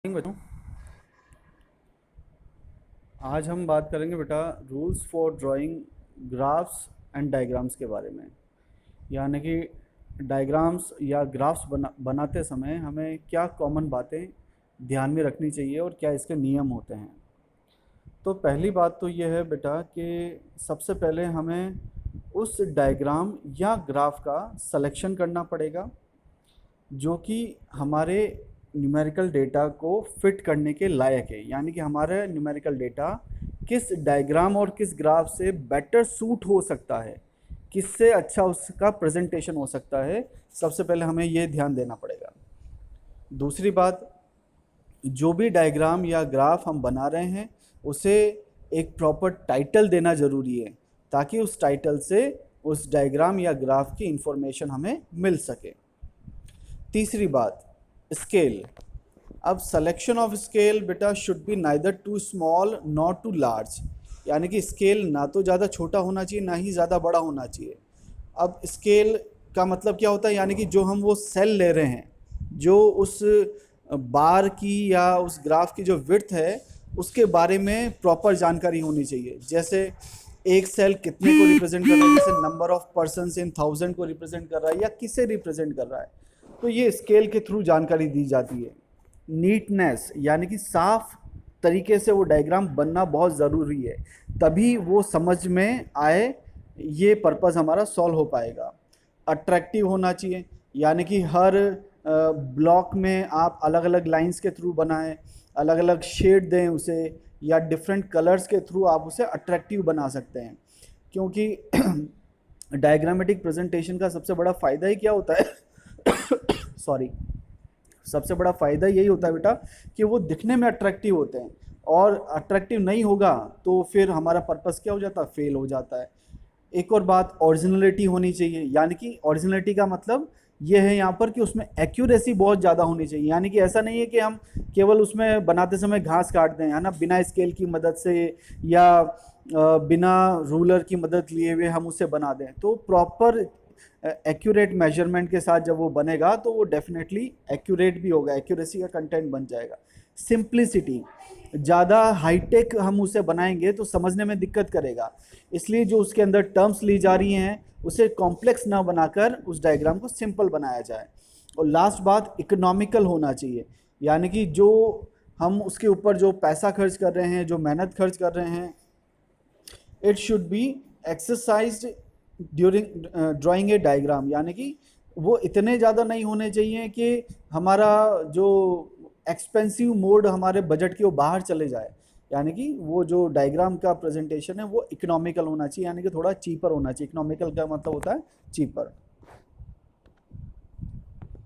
बच्चों, आज हम बात करेंगे बेटा rules for drawing graphs and diagrams के बारे में। यानी कि डायग्राम्स या ग्राफ्स बनाते समय हमें क्या कॉमन बातें ध्यान में रखनी चाहिए और क्या इसके नियम होते हैं। तो पहली बात तो ये है बेटा कि सबसे पहले हमें उस डायग्राम या ग्राफ का सिलेक्शन करना पड़ेगा जो कि हमारे न्यूमेरिकल डेटा को फिट करने के लायक है। यानी कि हमारा न्यूमेरिकल डेटा किस डायग्राम और किस ग्राफ से बेटर सूट हो सकता है, किससे अच्छा उसका प्रेजेंटेशन हो सकता है। सबसे पहले हमें ये ध्यान देना पड़ेगा। दूसरी बात, जो भी डायग्राम या ग्राफ हम बना रहे हैं उसे एक प्रॉपर टाइटल देना ज़रूरी है ताकि उस टाइटल से उस डायग्राम या ग्राफ की इंफॉर्मेशन हमें मिल सके। तीसरी बात, स्केल। अब सिलेक्शन ऑफ स्केल बेटा should be neither too small not too large. यानी कि स्केल ना तो ज़्यादा छोटा होना चाहिए ना ही ज़्यादा बड़ा होना चाहिए। अब स्केल का मतलब क्या होता है, यानी कि जो हम वो सेल ले रहे हैं, जो उस बार की या उस ग्राफ की जो विड्थ है उसके बारे में प्रॉपर जानकारी होनी चाहिए। जैसे एक सेल कितने को रिप्रेजेंट कर रहा है, जैसे नंबर ऑफ पर्सन्स इन 1000 को रिप्रेजेंट कर रहा है या किसे रिप्रेजेंट कर रहा है, तो ये स्केल के थ्रू जानकारी दी जाती है। नीटनेस, यानी कि साफ तरीके से वो डायग्राम बनना बहुत ज़रूरी है, तभी वो समझ में आए, ये पर्पज़ हमारा सॉल्व हो पाएगा। अट्रैक्टिव होना चाहिए, यानी कि हर ब्लॉक में आप अलग अलग लाइंस के थ्रू बनाएं, अलग अलग शेड दें उसे, या डिफरेंट कलर्स के थ्रू आप उसे अट्रैक्टिव बना सकते हैं। क्योंकि डायग्रामेटिक प्रेजेंटेशन का सबसे बड़ा फ़ायदा ही क्या होता है सॉरी, सबसे बड़ा फ़ायदा यही होता है बेटा कि वो दिखने में अट्रैक्टिव होते हैं, और अट्रैक्टिव नहीं होगा तो फिर हमारा पर्पस क्या हो जाता है, फेल हो जाता है। एक और बात, ओरिजिनलिटी होनी चाहिए। यानी कि ओरिजिनलिटी का मतलब ये है यहाँ पर कि उसमें एक्यूरेसी बहुत ज़्यादा होनी चाहिए। यानी कि ऐसा नहीं है कि हम केवल उसमें बनाते समय घास काट दें, है ना, बिना स्केल की मदद से या बिना रूलर की मदद लिए हुए हम उसे बना दें। तो प्रॉपर एक्यूरेट मेजरमेंट के साथ जब वो बनेगा तो वो डेफिनेटली एक्यूरेट भी होगा, एक्यूरेसी का कंटेंट बन जाएगा। सिंप्लिसिटी, ज़्यादा हाईटेक हम उसे बनाएंगे तो समझने में दिक्कत करेगा, इसलिए जो उसके अंदर टर्म्स ली जा रही हैं उसे कॉम्प्लेक्स ना बनाकर उस डायग्राम को सिंपल बनाया जाए। और लास्ट बात, इकोनॉमिकल होना चाहिए। यानी कि जो हम उसके ऊपर जो पैसा खर्च कर रहे हैं, जो मेहनत खर्च कर रहे हैं, it should be exercised during drawing A diagram. यानी कि वो इतने ज़्यादा नहीं होने चाहिए कि हमारा जो एक्सपेंसिव मोड हमारे बजट के वो बाहर चले जाए। यानी कि वो जो डायग्राम का प्रेजेंटेशन है वो इकोनॉमिकल होना चाहिए, यानी कि थोड़ा चीपर होना चाहिए। इकोनॉमिकल का मतलब होता है चीपर।